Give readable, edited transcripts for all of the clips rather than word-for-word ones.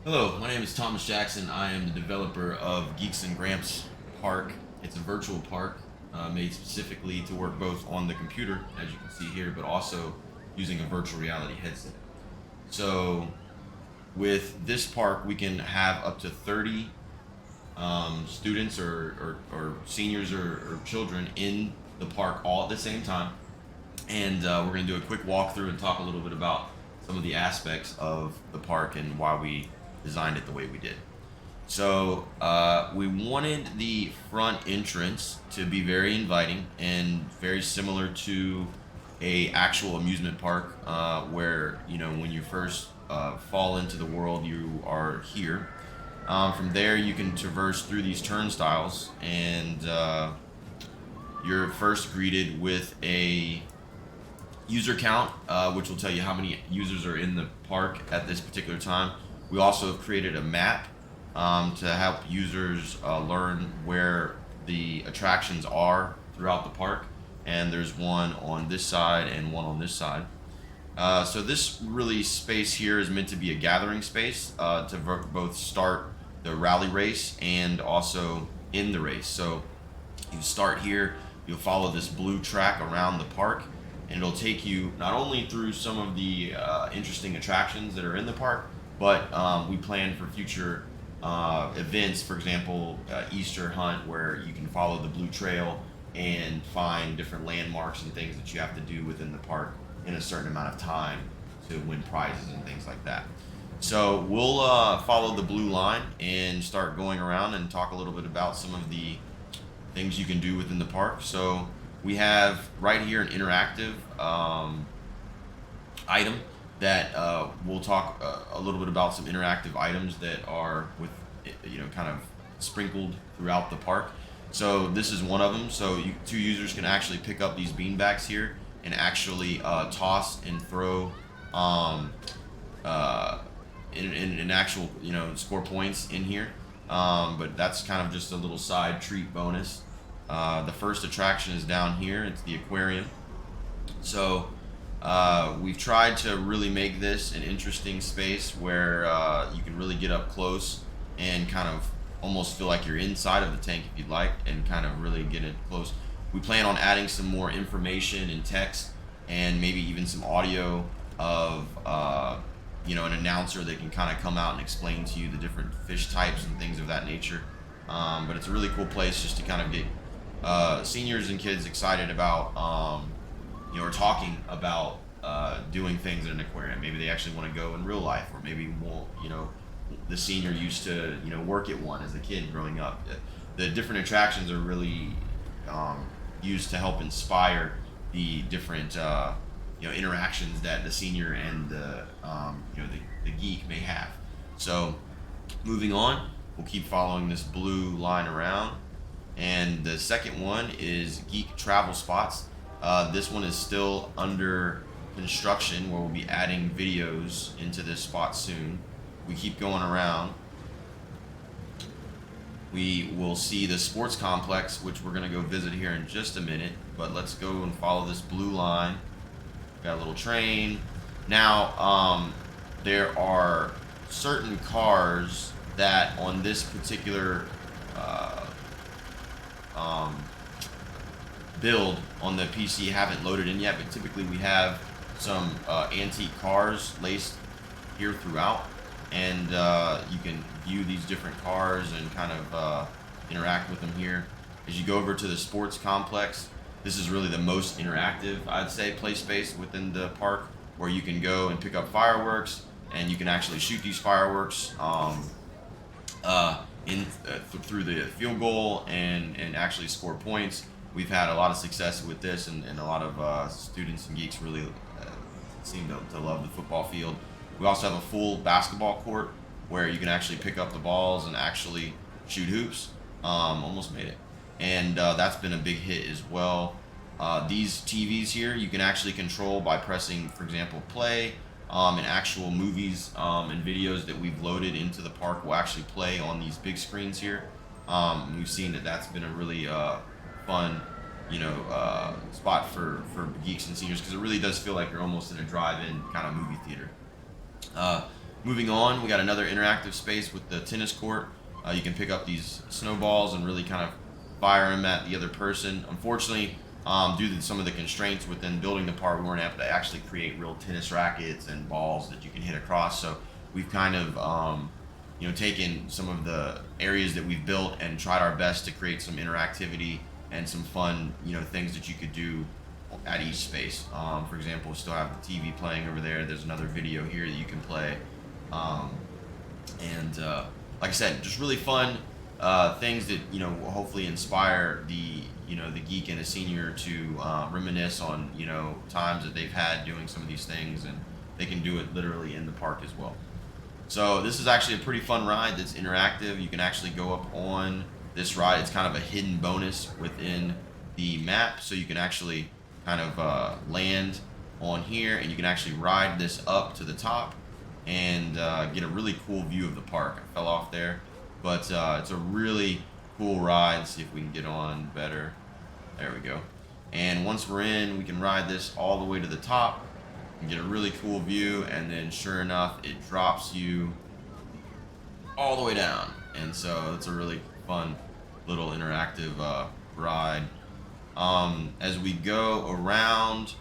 Hello, my name is Thomas Jackson. I am the developer of Geeks and Gramps Park. It's a virtual park made specifically to work both on the computer, as you can see here, but also using a virtual reality headset. So, with this park, we can have up to 30 students or seniors or children in the park all at the same time. And we're going to do a quick walkthrough and talk a little bit about some of the aspects of the park and why we designed it the way we did. So we wanted the front entrance to be very inviting and very similar to a actual amusement park, where when you first fall into the world, you are here. From there, you can traverse through these turnstiles, and you're first greeted with a user count, which will tell you how many users are in the park at this particular time. We also have created a map to help users learn where the attractions are throughout the park. And there's one on this side and one on this side. So this really space here is meant to be a gathering space to both start the rally race and also end the race. So you start here, you'll follow this blue track around the park, and it'll take you not only through some of the interesting attractions that are in the park, but we plan for future events. For example, Easter hunt, where you can follow the blue trail and find different landmarks and things that you have to do within the park in a certain amount of time to win prizes and things like that. So we'll follow the blue line and start going around and talk a little bit about some of the things you can do within the park. So we have right here an interactive item that we'll talk a little bit about some interactive items that are with kind of sprinkled throughout the park. So this is one of them. So two users can actually pick up these beanbags here and actually toss and throw in actual score points in here. But that's kind of just a little side treat bonus. The first attraction is down here. It's the aquarium. So we've tried to really make this an interesting space where you can really get up close and kind of almost feel like you're inside of the tank if you'd like, and kind of really get it close. We plan on adding some more information and text and maybe even some audio of an announcer that can kind of come out and explain to you the different fish types and things of that nature. But it's a really cool place just to kind of get seniors and kids excited about or talking about doing things in an aquarium. Maybe they actually want to go in real life, or maybe the senior used to work at one as a kid growing up. The different attractions are really used to help inspire the different interactions that the senior and the geek may have. So moving on, we'll keep following this blue line around, and the second one is Geek Travel Spots. This one is still under construction, where we'll be adding videos into this spot soon. We keep going around. We will see the sports complex, which we're going to go visit here in just a minute. But let's go and follow this blue line. Got a little train. Now, there are certain cars that on this particular build on the PC haven't loaded in yet, but typically we have some antique cars laced here throughout, and you can view these different cars and kind of interact with them here. As you go over to the sports complex, this is really the most interactive, I'd say, play space within the park, where you can go and pick up fireworks, and you can actually shoot these fireworks through the field goal and actually score points. We've had a lot of success with this, and a lot of students and geeks really seem to love the football field. We also have a full basketball court where you can actually pick up the balls and actually shoot hoops. Almost made it. And that's been a big hit as well. These TVs here you can actually control by pressing, for example, play, and actual movies and videos that we've loaded into the park will actually play on these big screens here. We've seen that that's been a really fun spot for geeks and seniors, because it really does feel like you're almost in a drive-in kind of movie theater. Moving on, we got another interactive space with the tennis court. You can pick up these snowballs and really kind of fire them at the other person. Unfortunately, due to some of the constraints within building the park, we weren't able to actually create real tennis rackets and balls that you can hit across. So we've kind of taken some of the areas that we've built and tried our best to create some interactivity and some fun, things that you could do at each space. For example, we still have the TV playing over there. There's another video here that you can play. And like I said, just really fun things that will hopefully inspire the geek and the senior to reminisce on times that they've had doing some of these things, and they can do it literally in the park as well. So this is actually a pretty fun ride that's interactive. You can actually go up on this ride. It's kind of a hidden bonus within the map, so you can actually kind of land on here, and you can actually ride this up to the top and get a really cool view of the park. I fell off there, but it's a really cool ride. Let's see if we can get on better. There we go. And once we're in, we can ride this all the way to the top and get a really cool view, and then sure enough, it drops you all the way down. And so it's a really fun little interactive ride. As we go around,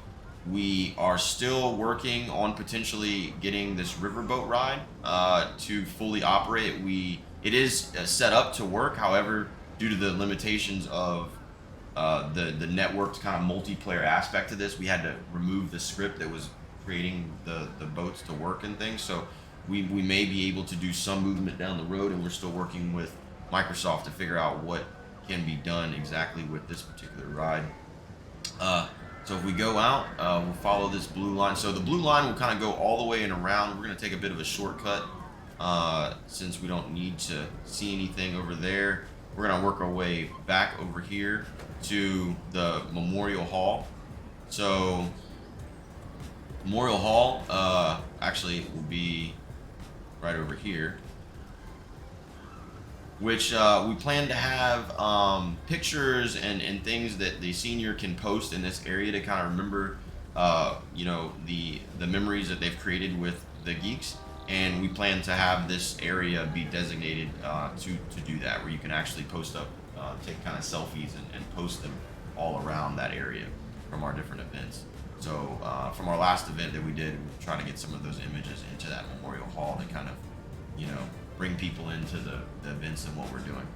we are still working on potentially getting this riverboat ride to fully operate. It is set up to work, however, due to the limitations of the networked kind of multiplayer aspect to this, we had to remove the script that was creating the boats to work and things. So we may be able to do some movement down the road, and we're still working with Microsoft to figure out what can be done exactly with this particular ride. So if we go out, we'll follow this blue line. So the blue line will kind of go all the way and around. We're going to take a bit of a shortcut since we don't need to see anything over there. We're going to work our way back over here to the Memorial Hall. So Memorial Hall actually will be right over here, which we plan to have pictures and things that the senior can post in this area to kind of remember, the memories that they've created with the geeks. And we plan to have this area be designated to do that, where you can actually post up, take kind of selfies and post them all around that area from our different events. So from our last event that we did, we tried to get some of those images into that Memorial Hall to kind of, bring people into the events and what we're doing.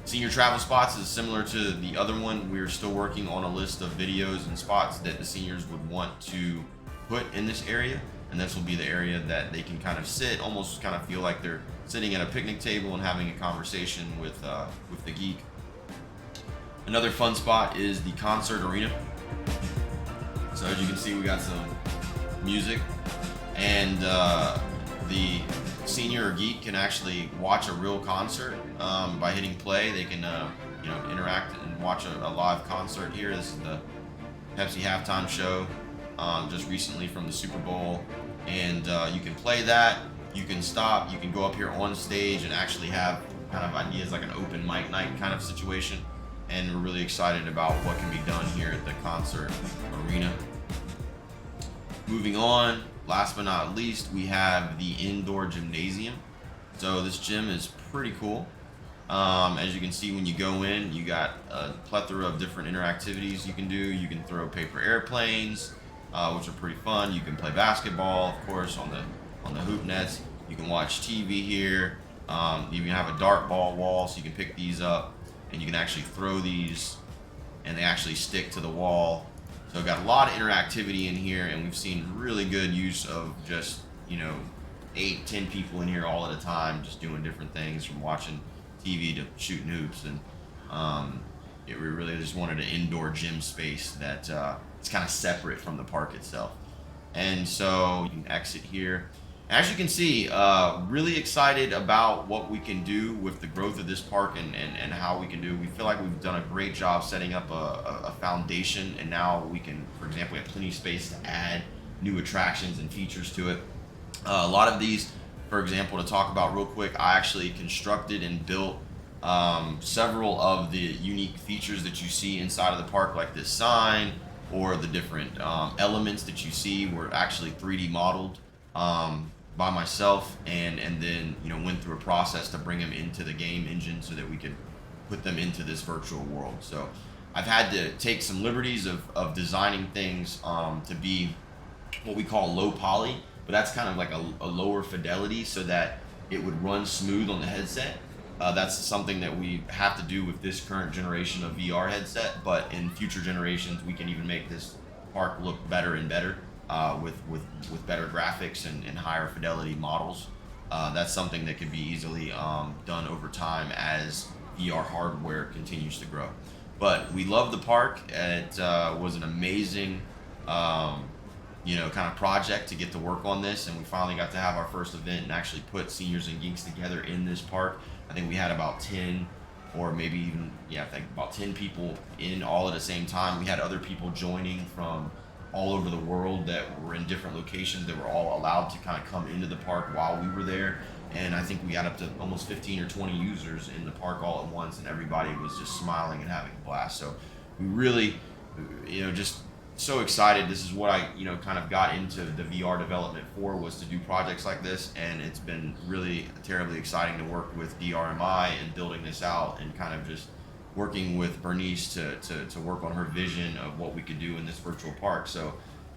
Senior travel spots is similar to the other one. We're still working on a list of videos and spots that the seniors would want to put in this area, and this will be the area that they can kind of sit, almost kind of feel like they're sitting at a picnic table and having a conversation with the geek. Another fun spot is the concert arena. So as you can see, we got some music, and the senior or geek can actually watch a real concert by hitting play. They can interact and watch a live concert here. This is the Pepsi halftime show just recently from the Super Bowl, and you can play that. You can stop. You can go up here on stage and actually have kind of ideas like an open mic night kind of situation. And we're really excited about what can be done here at the concert arena. Moving on, last but not least, we have the indoor gymnasium. So this gym is pretty cool. As you can see, when you go in, you got a plethora of different interactivities you can do. You can throw paper airplanes, which are pretty fun. You can play basketball, of course, on the hoop nets. You can watch TV here. You even have a dart ball wall, so you can pick these up, and you can actually throw these, and they actually stick to the wall. So we've got a lot of interactivity in here, and we've seen really good use of just 8-10 people in here all at a time, just doing different things, from watching TV to shooting hoops. And we really just wanted an indoor gym space that it's kind of separate from the park itself. And so you can exit here. As you can see, really excited about what we can do with the growth of this park and how we can do. We feel like we've done a great job setting up a foundation, and now we can, for example, we have plenty of space to add new attractions and features to it. A lot of these, for example, to talk about real quick, I actually constructed and built several of the unique features that you see inside of the park, like this sign, or the different elements that you see were actually 3D modeled. by myself, and then went through a process to bring them into the game engine so that we could put them into this virtual world. So I've had to take some liberties of designing things to be what we call low poly, but that's kind of like a lower fidelity so that it would run smooth on the headset. That's something that we have to do with this current generation of VR headset, but in future generations, we can even make this park look better and better with better graphics and higher fidelity models. That's something that could be easily done over time as VR hardware continues to grow. But we love the park. It was an amazing kind of project to get to work on this, and we finally got to have our first event and actually put seniors and geeks together in this park. I think we had about 10 or maybe even, I think about 10 people in all at the same time. We had other people joining from all over the world that were in different locations that were all allowed to kind of come into the park while we were there. And I think we got up to almost 15 or 20 users in the park all at once, and everybody was just smiling and having a blast. So we really, just so excited. This is what I, kind of got into the VR development for, was to do projects like this, and it's been really terribly exciting to work with DRMI and building this out, and kind of just working with Bernice to work on her vision of what we could do in this virtual park. So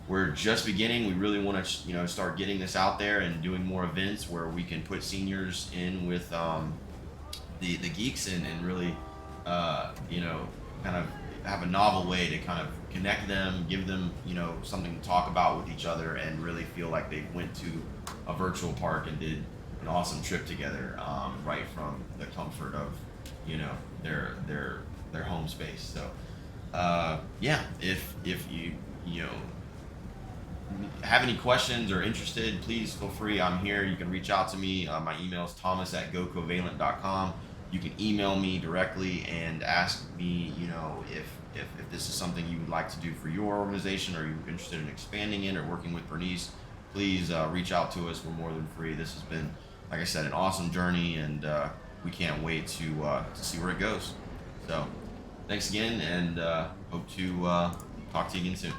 we're just beginning. We really want to, start getting this out there and doing more events where we can put seniors in with the geeks and really, kind of have a novel way to kind of connect them, give them, something to talk about with each other, and really feel like they went to a virtual park and did an awesome trip together, right from the comfort of, their home space. So, if you have any questions or interested, please feel free. I'm here. You can reach out to me. My email is thomas@gocovalent.com. You can email me directly and ask me, if this is something you would like to do for your organization, or you're interested in expanding it or working with Bernice. Please reach out to us. We're more than free. This has been, like I said, an awesome journey, and we can't wait to see where it goes. So thanks again, and hope to talk to you again soon.